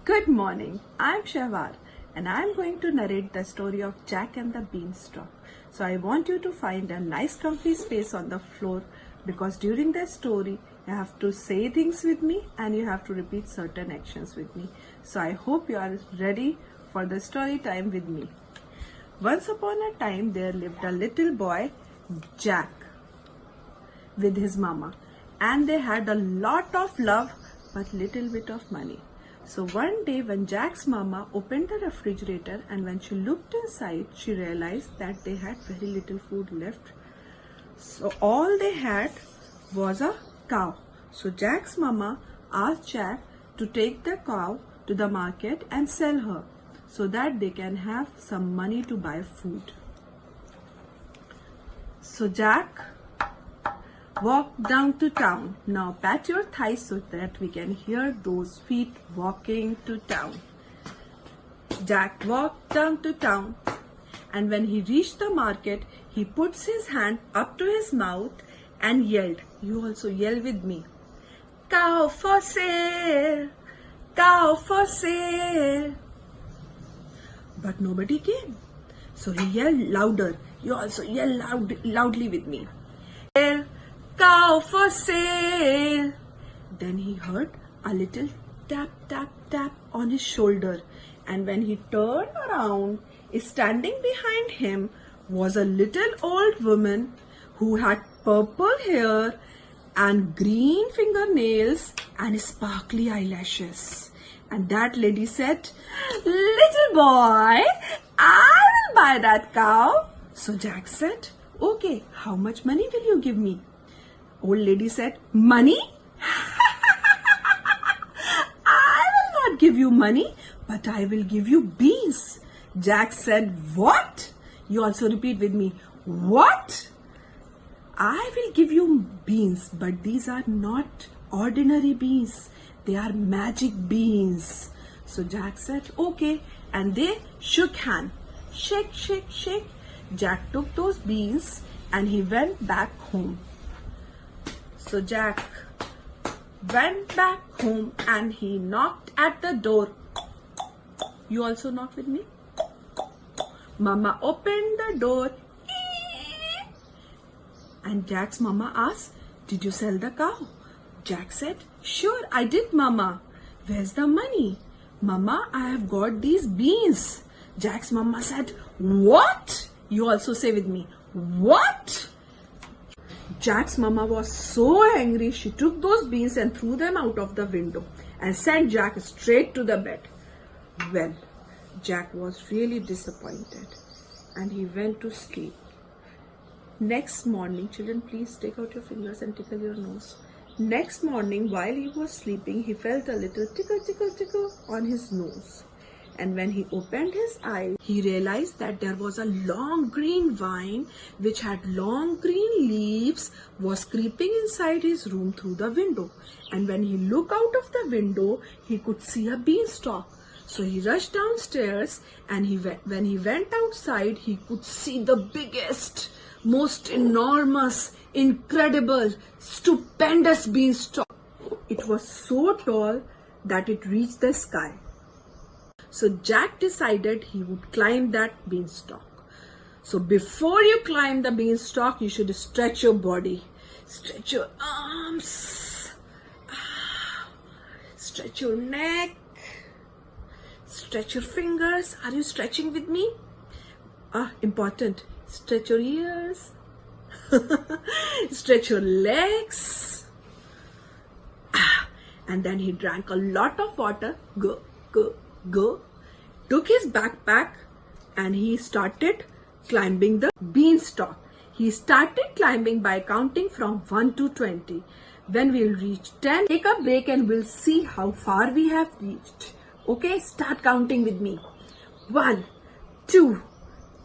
Good morning, I'm Shahwar and I'm going to narrate the story of Jack and the Beanstalk. So I want you to find a nice comfy space on the floor because during the story you have to say things with me and you have to repeat certain actions with me. So I hope you are ready for the story time with me. Once upon a time there lived a little boy, Jack, with his mama, and they had a lot of love but little bit of money. So one day when Jack's mama opened the refrigerator and when she looked inside, she realized that they had very little food left. So all they had was a cow. So Jack's mama asked Jack to take the cow to the market and sell her so that they can have some money to buy food. So Jack walk down to town. Now pat your thighs so that we can hear those feet walking to town. Jack walked down to town, and when he reached the market, he puts his hand up to his mouth and yelled. You also yell with me. Cow for sale! Cow for sale! But nobody came. So he yelled louder. You also yell loudly with me. Cow for sale. Then he heard a little tap, tap, tap on his shoulder. And when he turned around, standing behind him was a little old woman who had purple hair and green fingernails and sparkly eyelashes. And that lady said, "Little boy, I will buy that cow." So Jack said, "Okay, how much money will you give me?" Old lady said, "Money? I will not give you money, but I will give you beans." Jack said, "What?" You also repeat with me, "What?" I will give you beans, but these are not ordinary beans. They are magic beans. So Jack said, "Okay." And they shook hands. Shake, shake, shake. Jack took those beans and he went back home. So Jack went back home and he knocked at the door. You also knock with me. Mama opened the door. And Jack's mama asked, "Did you sell the cow?" Jack said, "Sure, I did, Mama." "Where's the money?" "Mama, I have got these beans." Jack's mama said, "What?" You also say with me, "What?" Jack's mama was so angry, she took those beans and threw them out of the window and sent Jack straight to the bed. Well, Jack was really disappointed and he went to sleep. Next morning, children, please take out your fingers and tickle your nose. Next morning, while he was sleeping, he felt a little tickle, tickle, tickle on his nose. And when he opened his eyes, he realized that there was a long green vine which had long green leaves was creeping inside his room through the window. And when he looked out of the window, he could see a beanstalk. So he rushed downstairs and when he went outside, he could see the biggest, most enormous, incredible, stupendous beanstalk. It was so tall that it reached the sky. So Jack decided he would climb that beanstalk. So before you climb the beanstalk, you should stretch your body. Stretch your arms. Stretch your neck. Stretch your fingers. Are you stretching with me? Important. Stretch your ears. Stretch your legs. And then he drank a lot of water. Go, go, go. Took his backpack and he started climbing the beanstalk. He started climbing by counting from 1 to 20. When we'll reach 10, take a break and we'll see how far we have reached. Okay, start counting with me. 1, 2,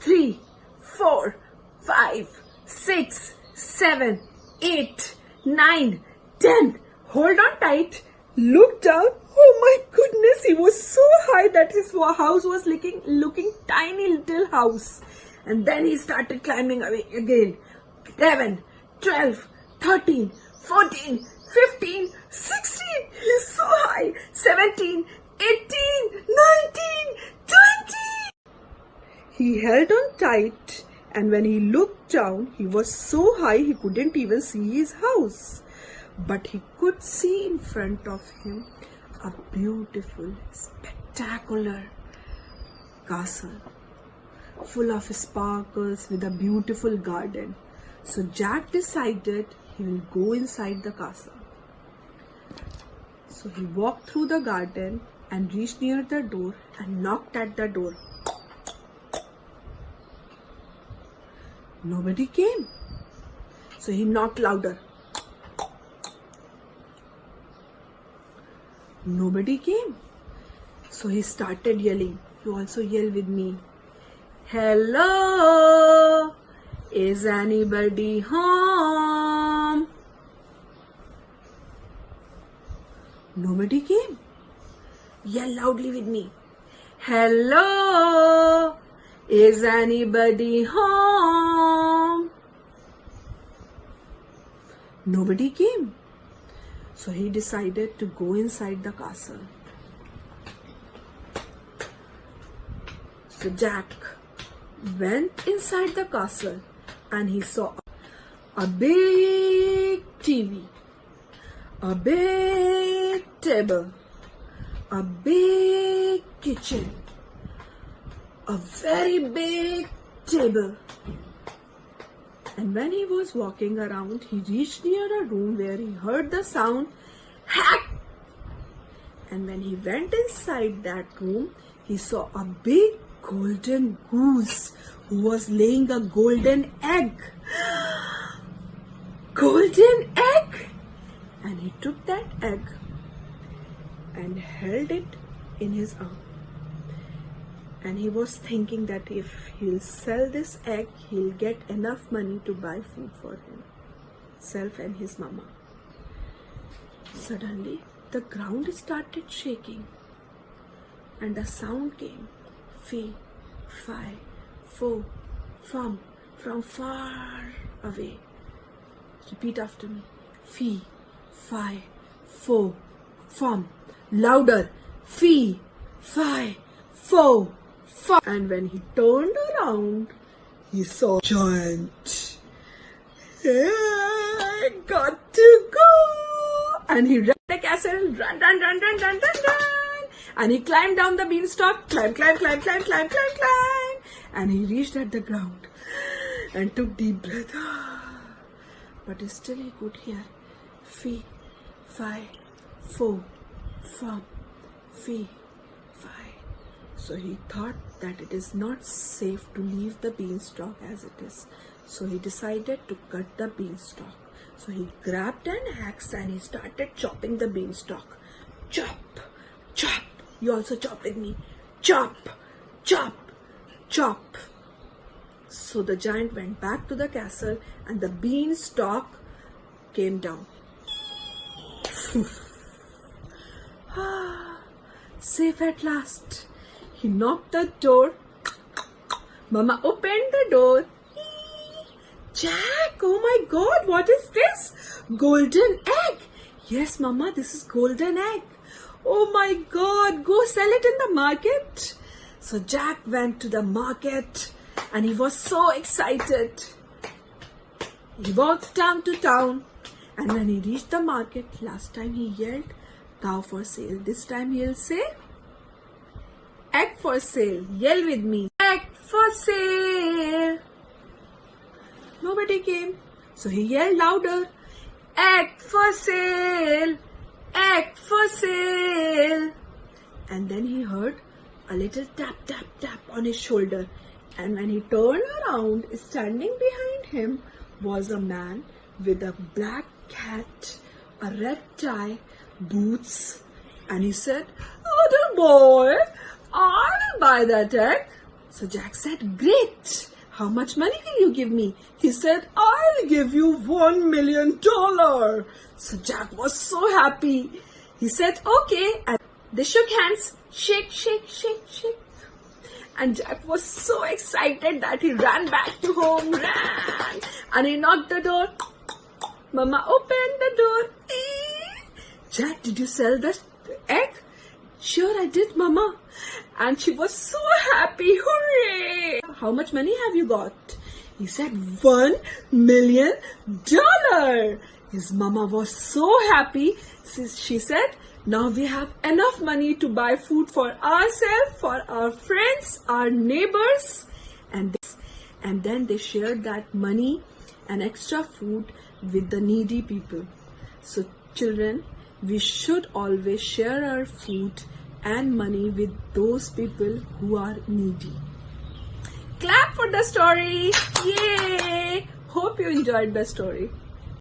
3, 4, 5, 6, 7, 8, 9, 10. Hold on tight. Look down. Oh my goodness, he was so high that his house was looking tiny little house. And then he started climbing away again. 11, 12, 13, 14, 15, 16. He's so high. 17, 18. He held on tight, and when he looked down, he was so high he couldn't even see his house. But he could see in front of him a beautiful, spectacular castle full of sparkles with a beautiful garden. So Jack decided he will go inside the castle. So he walked through the garden and reached near the door and knocked at the door. Nobody came. So he knocked louder. Nobody came. So he started yelling. You also yell with me. Hello? Is anybody home? Nobody came. Yell loudly with me. Hello? Is anybody home? Nobody came. So he decided to go inside the castle. So Jack went inside the castle and he saw a big TV, a big table, a big kitchen, a very big table. And when he was walking around, he reached near a room where he heard the sound hack. And when he went inside that room, he saw a big golden goose who was laying a golden egg. Golden egg! And he took that egg and held it in his arm. And he was thinking that if he'll sell this egg, he'll get enough money to buy food for himself and his mama. Suddenly, the ground started shaking and a sound came. Fee, fi, fo, fum, from far away. Repeat after me. Fee, fi, fo, fum. Louder. Fee, fi, fo, fum. And when he turned around, he saw a giant. I got to go. And he ran the castle. Run. And he climbed down the beanstalk, climb. And he reached at the ground and took deep breath. But still he could hear fee, fi, fo, fum, fee, fi. So he thought that it is not safe to leave the beanstalk as it is. So he decided to cut the beanstalk. So he grabbed an axe and he started chopping the beanstalk. Chop. You also chop with me. Chop. So the giant went back to the castle and the beanstalk came down. Safe at last. He knocked the door. Mama opened the door. Jack, oh my God, what is this? Golden egg. Yes, Mama, this is golden egg. Oh my God, go sell it in the market. So Jack went to the market and he was so excited. He walked down to town and when he reached the market, last time he yelled, cow for sale. This time he'll say, egg for sale. Yell with me. Egg for sale. Nobody came. So he yelled louder. Egg for sale. Egg for sale. And then he heard a little tap on his shoulder. And when he turned around, standing behind him was a man with a black hat, a red tie, boots. And he said, little boy, I'll buy that egg. So Jack said, great. How much money will you give me? He said, I'll give you $1 million. So Jack was so happy. He said, okay. And they shook hands. Shake. And Jack was so excited that he ran back to home. Ran. And he knocked the door. Mama opened the door. Jack, did you sell the egg? Sure, I did, Mama. And she was so happy. Hooray! How much money have you got? He said, $1 million. His mama was so happy. She said, now we have enough money to buy food for ourselves, for our friends, our neighbors. And then they shared that money and extra food with the needy people. So children, we should always share our food and money with those people who are needy. Clap for the story. Yay! Hope you enjoyed the story.